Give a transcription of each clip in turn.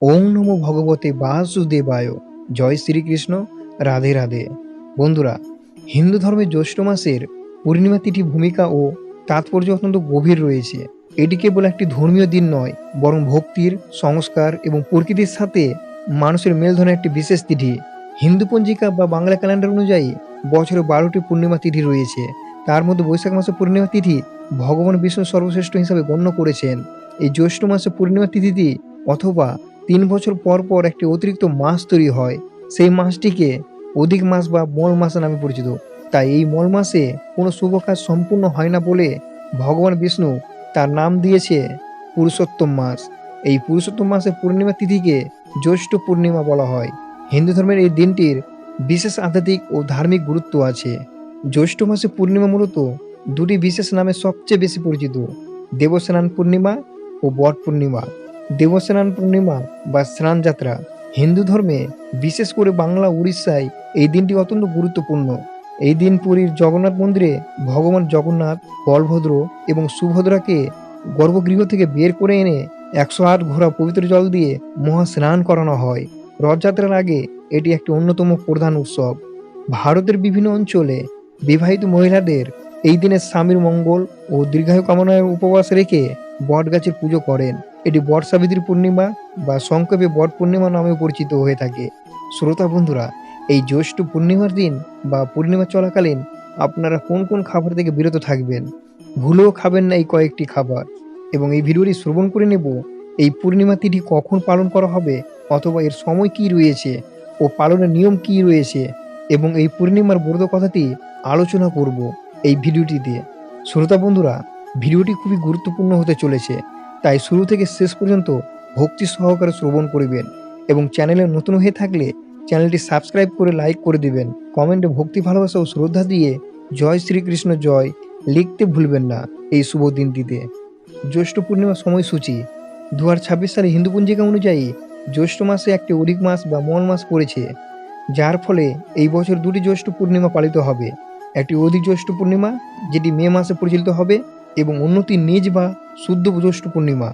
ওং নমো ভগবতে বাসুদেবায়। জয় শ্রীকৃষ্ণ। রাধে রাধে। বন্ধুরা, হিন্দু ধর্মে জ্যৈষ্ঠ মাসের পূর্ণিমা তিথি ভূমিকা ও তাৎপর্য অত্যন্ত গভীর রয়েছে। এটি কেবল একটি ধর্মীয় দিন নয়, বরং ভক্তির, সংস্কার এবং প্রকৃতির সাথে মানুষের মেলধনের একটি বিশেষ তিথি। হিন্দু পঞ্জিকা বা বাংলা ক্যালেন্ডার অনুযায়ী বছরে 12টি পূর্ণিমা তিথি রয়েছে। তার মধ্যে বৈশাখ মাসে পূর্ণিমা তিথি ভগবান বিষ্ণু সর্বশ্রেষ্ঠ হিসাবে গণ্য করেছেন। এই জ্যৈষ্ঠ মাসে পূর্ণিমা তিথিতে অথবা 3 বছর পর পর একটি অতিরিক্ত মাস তৈরি হয়। সেই মাসটিকে অধিক মাস বা মল মাস নামে পরিচিত। তাই এই মল মাসে কোনো শুভ কাজ সম্পূর্ণ হয় না বলে ভগবান বিষ্ণু তার নাম দিয়েছে পুরুষোত্তম মাস। এই পুরুষোত্তম মাসে পূর্ণিমা তিথিকে জ্যৈষ্ঠ পূর্ণিমা বলা হয়। হিন্দু ধর্মের এই দিনটির বিশেষ আধ্যাত্মিক ও ধার্মিক গুরুত্ব আছে। জ্যৈষ্ঠ মাসে পূর্ণিমা মূলত দুটি বিশেষ নামে সবচেয়ে বেশি পরিচিত: দেবস্নান পূর্ণিমা ও বট পূর্ণিমা। দেবস্নান পূর্ণিমা বা স্নান যাত্রা হিন্দু ধর্মে, বিশেষ করে বাংলা উড়িষ্যায় এই দিনটি অত্যন্ত গুরুত্বপূর্ণ। এই দিন পুরীর জগন্নাথ মন্দিরে ভগবান জগন্নাথ, বলভদ্র এবং সুভদ্রাকে গর্ভগৃহ থেকে বের করে এনে 108 ঘোড়া পবিত্র জল দিয়ে মহা স্নান করানো হয়। রথযাত্রার আগে এটি একটি অন্যতম প্রধান উৎসব। ভারতের বিভিন্ন অঞ্চলে বিবাহিত মহিলাদের এই দিনে স্বামীর মঙ্গল ও দীর্ঘায়ু কামনায় উপবাস রেখে বটগাছের পুজো করেন। এটি বট সাবিত্রী পূর্ণিমা বা সংক্ষেপে বট পূর্ণিমা নামেও পরিচিত হয়ে থাকে। শ্রোতা বন্ধুরা, এই জ্যৈষ্ঠ পূর্ণিমার দিন বা পূর্ণিমা চলাকালীন আপনারা কোন কোন খাবার থেকে বিরত থাকবেন? ভুলেও খাবেন না এই কয়েকটি খাবার। এবং এই ভিডিওটি শ্রবণ করে নেব এই পূর্ণিমা তিথি কখন পালন করা হবে, অথবা এর সময় কি রয়েছে ও পালনের নিয়ম কি রয়েছে, এবং এই পূর্ণিমার ব্রত কথাটি আলোচনা করব এই ভিডিওটিতে। শ্রোতা বন্ধুরা, ভিডিওটি খুবই গুরুত্বপূর্ণ হতে চলেছে, তাই শুরু থেকে শেষ পর্যন্ত ভক্তি সহকারে শ্রবণ করবেন। এবং চ্যানেলে নতুন হয়ে থাকলে চ্যানেলটি সাবস্ক্রাইব করে লাইক করে দিবেন। কমেন্টে ভক্তি, ভালোবাসা ও শ্রদ্ধা দিয়ে জয় শ্রীকৃষ্ণ জয় লিখতে ভুলবেন না এই শুভ দিনটিতে। জ্যৈষ্ঠ পূর্ণিমা সময়সূচি: 2026 সালে হিন্দু পঞ্জিকা অনুযায়ী জ্যৈষ্ঠ মাসে একটি অধিক মাস বা মল মাস পড়েছে, যার ফলে এই বছর দুটি জ্যৈষ্ঠ পূর্ণিমা পালিত হবে। একটি অধিক জ্যৈষ্ঠ পূর্ণিমা, যেটি মে মাসে পরিচালিত হবে, এবং অন্যটি নিজ বা শুদ্ধ জ্যৈষ্ঠ পূর্ণিমা,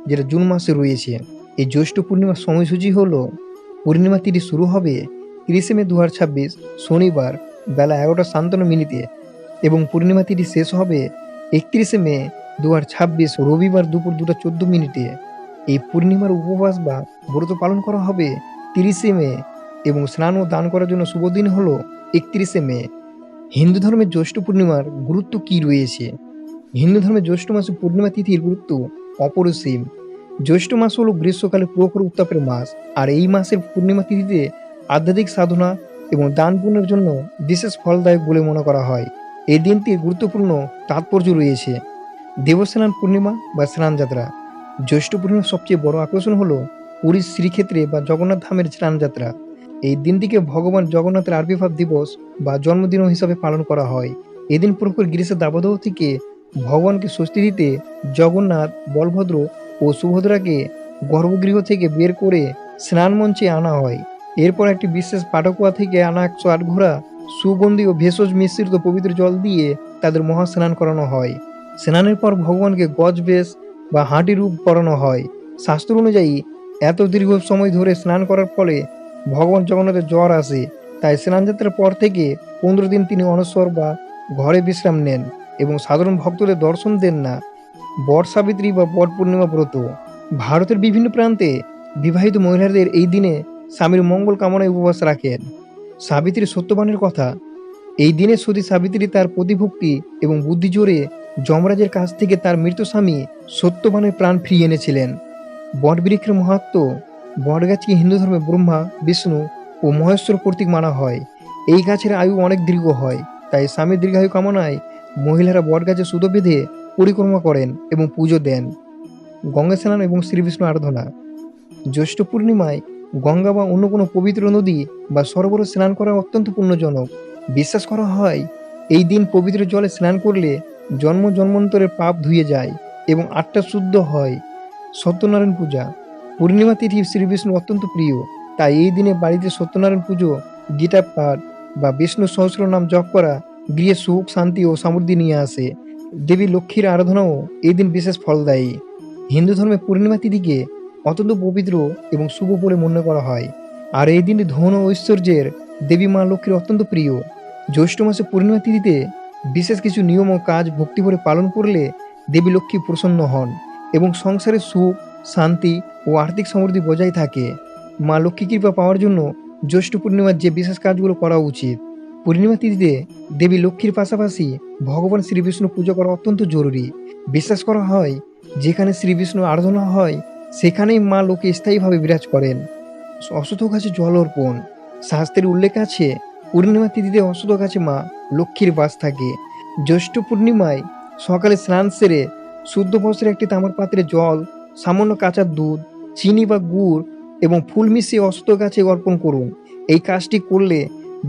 যেটা জুন মাসে রয়েছে। এই জ্যৈষ্ঠ পূর্ণিমার সময়সূচি হলো: পূর্ণিমা তিথি শুরু হবে 30 মে 2026 শনিবার বেলা 11:57 এবং পূর্ণিমা তিথি শেষ হবে 31 মে 2026 রবিবার দুপুর 2:14। এই পূর্ণিমার উপবাস বা ব্রত পালন করা হবে 30 মে এবং স্নান ও দান করার জন্য শুভ দিন হলো 31 মে। হিন্দু ধর্মের জ্যৈষ্ঠ পূর্ণিমার গুরুত্ব কি রয়েছে? হিন্দু ধর্মে জ্যৈষ্ঠ মাসে পূর্ণিমা তিথির গুরুত্ব অপরিসীম। জ্যৈষ্ঠ মাস হলো গ্রীষ্মকালে প্রখর উত্তাপের মাস, আর এই মাসের পূর্ণিমা তিথিতে আধ্যাত্মিক সাধনা এবং দান পুণ্যের জন্য বিশেষ ফলদায়ক বলে মনে করা হয়। এই দিনটির গুরুত্বপূর্ণ তাৎপর্য রয়েছে। দেবস্নান পূর্ণিমা বা স্নান যাত্রা: জ্যৈষ্ঠ পূর্ণিমার সবচেয়ে বড় আকর্ষণ হলো পুরীর শ্রীক্ষেত্রে বা জগন্নাথ ধামের স্নান যাত্রা। এই দিনটিকে ভগবান জগন্নাথের আবির্ভাব দিবস বা জন্মদিন হিসাবে পালন করা হয়। এদিন প্রখর গ্রীষ্মের দাবদাহ থেকে ভগবানকে স্বস্তি দিতে জগন্নাথ, বলভদ্র ও সুভদ্রাকে গর্ভগৃহ থেকে বের করে স্নান মঞ্চে আনা হয়। এরপর একটি বিশেষ পাটকুয়া থেকে আনা 108 ঘোড়া সুগন্ধি ও ভেষজ মিশ্রিত পবিত্র জল দিয়ে তাদের মহাস্নান করানো হয়। স্নানের পর ভগবানকে গজবেশ বা হাঁটি রূপ করানো হয়। শাস্ত্র অনুযায়ী এত দীর্ঘ সময় ধরে স্নান করার ফলে ভগবান জগন্নাথের জ্বর আসে, তাই স্নানযাত্রার পর থেকে 15 দিন তিনি অনস্বর বা ঘরে বিশ্রাম নেন এবং সাধারণ ভক্তদের দর্শন দেন না। বট সাবিত্রী বা বট পূর্ণিমা ব্রত: ভারতের বিভিন্ন প্রান্তে বিবাহিত মহিলাদের এই দিনে স্বামীর মঙ্গল কামনায় উপবাস রাখেন। সাবিত্রীর সত্যবানের কথা: এই দিনে সতী সাবিত্রী তার প্রতিভক্তি এবং বুদ্ধি জোরে যমরাজের কাছ থেকে তার মৃত স্বামী সত্যবানের প্রাণ ফিরিয়ে এনেছিলেন। বটবৃক্ষের মাহাত্ম্য: বটগাছকে হিন্দু ধর্মে ব্রহ্মা, বিষ্ণু ও মহেশ্বর প্রতীক মানা হয়। এই গাছের আয়ু অনেক দীর্ঘ হয়, তাই স্বামীর দীর্ঘায়ু কামনায় মহিলারা বটগাছে সুতো বেঁধে পরিক্রমা করেন এবং পুজো দেন। গঙ্গা স্নান এবং শ্রীবিষ্ণু আরাধনা: জ্যৈষ্ঠ পূর্ণিমায় গঙ্গা বা অন্য কোনো পবিত্র নদী বা সরোবরে স্নান করা অত্যন্ত পুণ্যজনক। বিশ্বাস করা হয় এই দিন পবিত্র জলে স্নান করলে জন্ম জন্মান্তরের পাপ ধুয়ে যায় এবং আত্মা শুদ্ধ হয়। সত্যনারায়ণ পূজা: পূর্ণিমা তিথি শ্রীবিষ্ণু অত্যন্ত প্রিয়, তাই এই দিনে বাড়িতে সত্যনারায়ণ পুজো, গীতা পাঠ বা বিষ্ণু সহস্র নাম জপ করা গৃহে সুখ, শান্তি ও সমৃদ্ধি নিয়ে আসে। দেবী লক্ষ্মীর আরাধনাও এই দিন বিশেষ ফলদায়ী। হিন্দু ধর্মে পূর্ণিমা তিথিকে অত্যন্ত পবিত্র এবং শুভ বলে মনে করা হয়। আর এই দিনটি ধন ও ঐশ্বর্যের দেবী মা লক্ষ্মীর অত্যন্ত প্রিয়। জ্যৈষ্ঠ মাসে পূর্ণিমা তিথিতে বিশেষ কিছু নিয়ম ও কাজ ভক্তিভরে পালন করলে দেবী লক্ষ্মী প্রসন্ন হন এবং সংসারে সুখ, শান্তি ও আর্থিক সমৃদ্ধি বজায় থাকে। মা লক্ষ্মী কৃপা পাওয়ার জন্য জ্যৈষ্ঠ পূর্ণিমার যে বিশেষ কাজগুলো করা উচিত। পূর্ণিমা তিথিতে দেবী লক্ষ্মীর পাশাপাশি ভগবান শ্রীবিষ্ণু পুজো করা অত্যন্ত জরুরি। বিশ্বাস করা হয় যেখানে শ্রীবিষ্ণু আরাধনা হয় সেখানেই মা লক্ষ্মী স্থায়ীভাবে বিরাজ করেন। অশ্বত্থ গাছে জল অর্পণ। শাস্ত্রের উল্লেখ আছে পূর্ণিমা তিথিতে অশ্বত্থ গাছে মা লক্ষ্মীর বাস থাকে। জ্যৈষ্ঠ পূর্ণিমায় সকালে স্নান সেরে শুদ্ধ বস্ত্রে একটি তামার পাত্রে জল, সামান্য কাঁচা দুধ, চিনি বা গুড় এবং ফুল মিশিয়ে অশ্বত্থ গাছে অর্পণ করুন। এই কাজটি করলে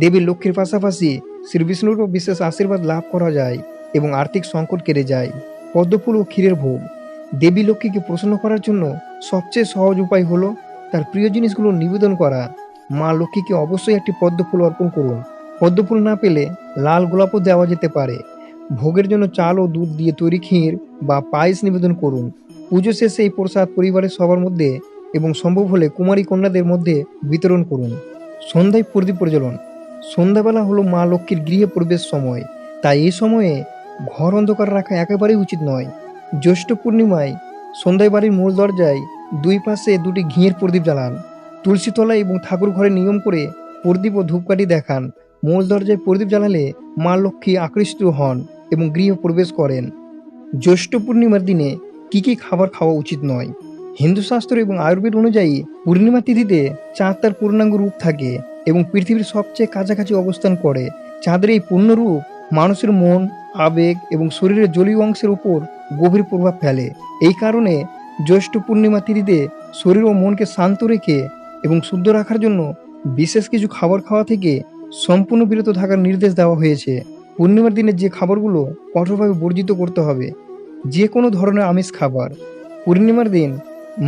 দেবী লক্ষ্মীর পাশাপাশি শ্রীবিষ্ণুরও বিশেষ আশীর্বাদ লাভ করা যায় এবং আর্থিক সংকট কেটে যায়। পদ্মফুল ও ক্ষীরের ভোগ। দেবী লক্ষ্মীকে প্রসন্ন করার জন্য সবচেয়ে সহজ উপায় হলো তার প্রিয় জিনিসগুলো নিবেদন করা। মা লক্ষ্মীকে অবশ্যই একটি পদ্মফুল অর্পণ করুন। পদ্মফুল না পেলে লাল গোলাপও দেওয়া যেতে পারে। ভোগের জন্য চাল ও দুধ দিয়ে তৈরি ক্ষীর বা পায়েস নিবেদন করুন। পুজো শেষে এই প্রসাদ পরিবারের সবার মধ্যে এবং সম্ভব হলে কুমারী কন্যাদের মধ্যে বিতরণ করুন। সন্ধ্যায় প্রদীপ প্রজ্বলন। সন্ধ্যাবেলা হলো মা লক্ষ্মীর গৃহে প্রবেশ সময়, তাই এই সময়ে ঘর অন্ধকার রাখা একেবারেই উচিত নয়। জ্যৈষ্ঠ পূর্ণিমায় সন্ধ্যায় বাড়ির মূল দরজায় দুই পাশে দুটি ঘিয়ের প্রদীপ জ্বালান। তুলসী তলায় এবং ঠাকুর ঘরে নিয়ম করে প্রদীপ ও ধূপকাঠি দেখান। মূল দরজায় প্রদীপ জ্বালালে মা লক্ষ্মী আকৃষ্ট হন এবং গৃহে প্রবেশ করেন। জ্যৈষ্ঠ পূর্ণিমার দিনে কি কি খাবার খাওয়া উচিত নয়। হিন্দু শাস্ত্র এবং আয়ুর্বেদ অনুযায়ী পূর্ণিমা তিথিতে চাঁদ তার পূর্ণাঙ্গ রূপ থাকে এবং পৃথিবীর সবচেয়ে কাছাকাছি অবস্থান করে। চাঁদের এই পূর্ণরূপ মানুষের মন, আবেগ এবং শরীরের জলীয় অংশের উপর গভীর প্রভাব ফেলে। এই কারণে জ্যৈষ্ঠ পূর্ণিমা তিথিতে শরীর ও মনকে শান্ত রেখে এবং শুদ্ধ রাখার জন্য বিশেষ কিছু খাবার খাওয়া থেকে সম্পূর্ণ বিরত থাকার নির্দেশ দেওয়া হয়েছে। পূর্ণিমার দিনে যে খাবারগুলো কঠোরভাবে বর্জিত করতে হবে। যে কোনো ধরনের আমিষ খাবার। পূর্ণিমার দিন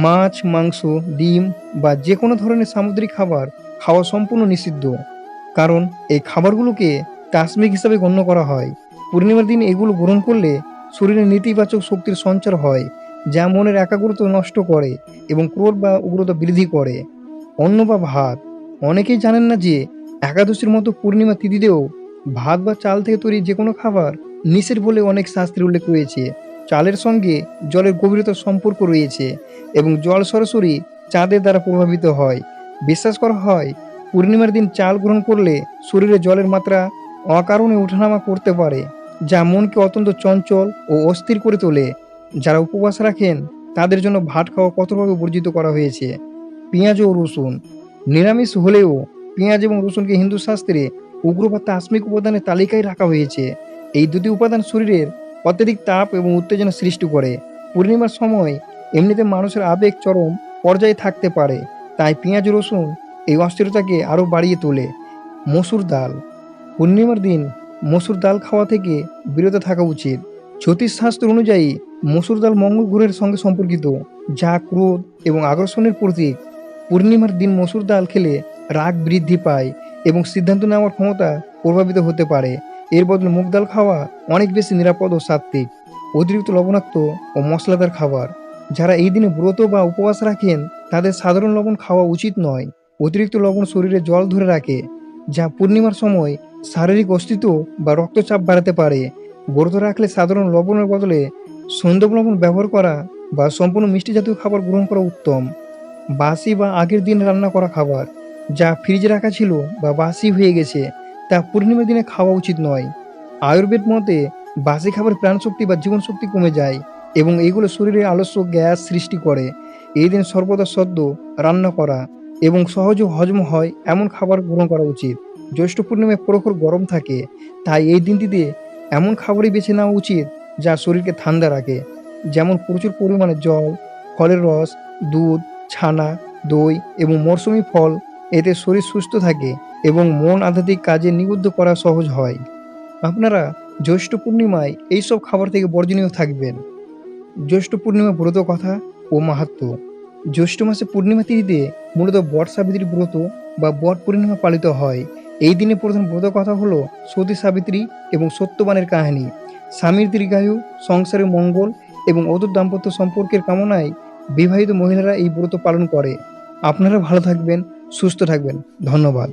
মাছ, মাংস, ডিম বা যে কোনো ধরনের সামুদ্রিক খাবার খাওয়া সম্পূর্ণ নিষিদ্ধ, কারণ এই খাবারগুলোকে তাসমিক হিসাবে গণ্য করা হয়। পূর্ণিমার দিন এগুলো গ্রহণ করলে শরীরে নেতিবাচক শক্তির সঞ্চার হয়, যা মনের একাগ্রতা নষ্ট করে এবং ক্রোধ বা উগ্রতা বৃদ্ধি করে। অন্ন বা ভাত। অনেকেই জানেন না যে একাদশীর মতো পূর্ণিমা তিথিতেও ভাত বা চাল থেকে তৈরি যে কোনো খাবার নিষেধ বলে অনেক শাস্ত্রে উল্লেখ রয়েছে। চালের সঙ্গে জলের গভীরতার সম্পর্ক রয়েছে এবং জল সরাসরি চাঁদের দ্বারা প্রভাবিত হয়। বিশ্বাস করা হয় পূর্ণিমার দিন চাল গ্রহণ করলে শরীরে জলের মাত্রা অকারণে ওঠানামা করতে পারে, যা মনকে অত্যন্ত চঞ্চল ও অস্থির করে তোলে। যারা উপবাস রাখেন তাদের জন্য ভাত খাওয়া কঠোরভাবে বর্জিত করা হয়েছে। পেঁয়াজ ও রসুন। নিরামিষ হলেও পেঁয়াজ এবং রসুনকে হিন্দু শাস্ত্রে উগ্র বা তাস্মিক উপাদানের তালিকায় রাখা হয়েছে। এই দুটি উপাদান শরীরের অত্যাধিক তাপ এবং উত্তেজনা সৃষ্টি করে। পূর্ণিমার সময় এমনিতে মানুষের আবেগ চরম পর্যায়ে থাকতে পারে, তাই পেঁয়াজ রসুন এই অস্থিরতাকে আরও বাড়িয়ে তোলে। মসুর ডাল। পূর্ণিমার দিন মসুর ডাল খাওয়া থেকে বিরত থাকা উচিত। জ্যোতিষশাস্ত্র অনুযায়ী মসুর ডাল মঙ্গল গ্রহের সঙ্গে সম্পর্কিত, যা ক্রোধ এবং আকর্ষণের প্রতীক। পূর্ণিমার দিন মসুর ডাল খেলে রাগ বৃদ্ধি পায় এবং সিদ্ধান্ত নেওয়ার ক্ষমতা প্রভাবিত হতে পারে। এর বদলে মুগ ডাল খাওয়া অনেক বেশি নিরাপদ ও সাত্ত্বিক। অতিরিক্ত লবণাক্ত ও মশলাদার খাবার। যারা এই দিনে ব্রত বা উপবাস রাখেন তাদের সাধারণ লবণ খাওয়া উচিত নয়। অতিরিক্ত লবণ শরীরে জল ধরে রাখে, যা পূর্ণিমার সময় শারীরিক অস্তিত্ব বা রক্তচাপ বাড়াতে পারে। ব্রত রাখলে সাধারণ লবণের বদলে সৈন্দব লবণ ব্যবহার করা বা সম্পূর্ণ মিষ্টি জাতীয় খাবার গ্রহণ করা উত্তম। বাসি বা আগের দিন রান্না করা খাবার, যা ফ্রিজে রাখা ছিল বা বাসি হয়ে গেছে, তা পূর্ণিমার দিনে খাওয়া উচিত নয়। আয়ুর্বেদ মতে বাসি খাবার প্রাণশক্তি বা জীবনশক্তি কমে যায় এবং এগুলো শরীরে আলস্য, গ্যাস সৃষ্টি করে। এই দিন সর্বদা সদ্য রান্না করা এবং সহজে হজম হয় এমন খাবার গ্রহণ করা উচিত। জ্যৈষ্ঠ পূর্ণিমায় প্রখর গরম থাকে, তাই এই দিনটিতে এমন খাবারই বেছে নেওয়া উচিত যা শরীরকে ঠান্ডা রাখে, যেমন প্রচুর পরিমাণে জল, ফলের রস, দুধ, ছানা, দই এবং মরশুমি ফল। এতে শরীর সুস্থ থাকে এবং মন আধ্যাত্মিক কাজে নিবদ্ধ করা সহজ হয়। আপনারা জ্যৈষ্ঠ পূর্ণিমায় এইসব খাবার থেকে বর্জনীয় থাকবেন। জ্যৈষ্ঠ পূর্ণিমা ব্রত কথা ও মাহাত্ম্য। জ্যৈষ্ঠ মাসে পূর্ণিমা তিথিতে মূলত বট সাবিত্রী ব্রত বা বট পূর্ণিমা পালিত হয়। এই দিনে প্রধান ব্রত কথা হলো সতী সাবিত্রী এবং সত্যবানের কাহিনী। স্বামীর দীর্ঘায়ু, সংসারের মঙ্গল এবং অদূর দাম্পত্য সম্পর্কের কামনায় বিবাহিত মহিলারা এই ব্রত পালন করে। আপনারা ভালো থাকবেন, সুস্থ থাকবেন। ধন্যবাদ।